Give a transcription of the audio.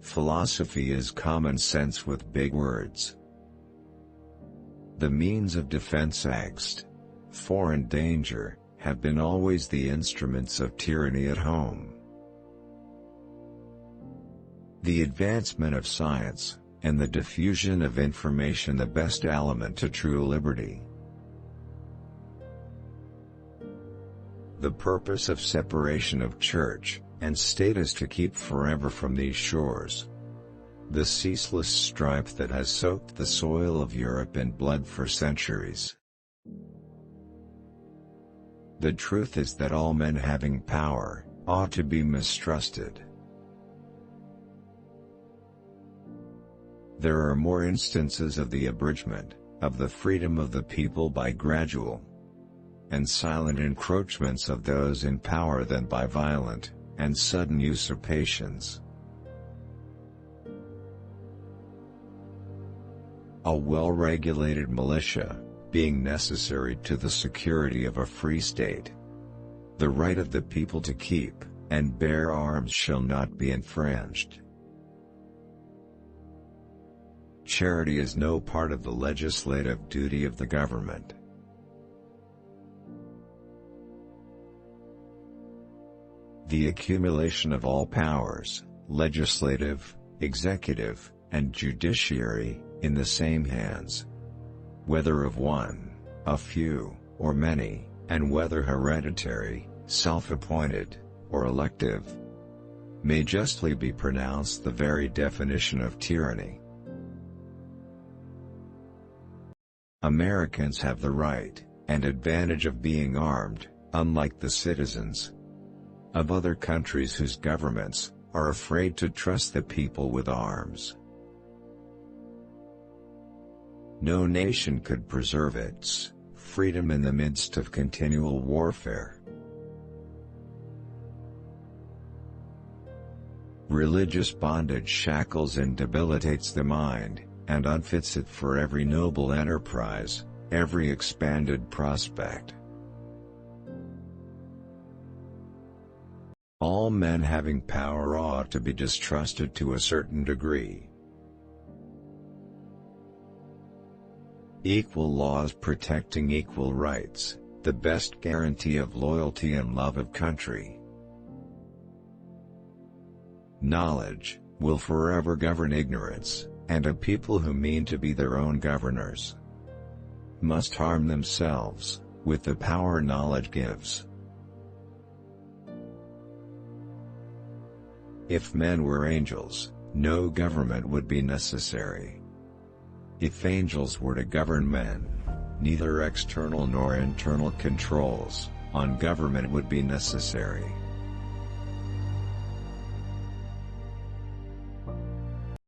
Philosophy is common sense with big words. The means of defense against foreign danger have been always the instruments of tyranny at home. The advancement of science, and the diffusion of information the best aliment to true liberty. The purpose of separation of church and state is to keep forever from these shores the ceaseless strife that has soaked the soil of Europe in blood for centuries. The truth is that all men having power ought to be mistrusted. There are more instances of the abridgment of the freedom of the people by gradual and silent encroachments of those in power than by violent and sudden usurpations. A well-regulated militia being necessary to the security of a free state, the right of the people to keep and bear arms shall not be infringed. Charity is no part of the legislative duty of the government. The accumulation of all powers, legislative, executive, and judiciary, in the same hands, whether of one, a few, or many, and whether hereditary, self-appointed, or elective, may justly be pronounced the very definition of tyranny. Americans have the right and advantage of being armed, unlike the citizens of other countries whose governments are afraid to trust the people with arms. No nation could preserve its freedom in the midst of continual warfare. Religious bondage shackles and debilitates the mind, and unfits it for every noble enterprise, every expanded prospect. All men having power ought to be distrusted to a certain degree. Equal laws protecting equal rights, the best guarantee of loyalty and love of country. Knowledge will forever govern ignorance, and a people who mean to be their own governors must arm themselves with the power knowledge gives. If men were angels, no government would be necessary. If angels were to govern men, neither external nor internal controls on government would be necessary.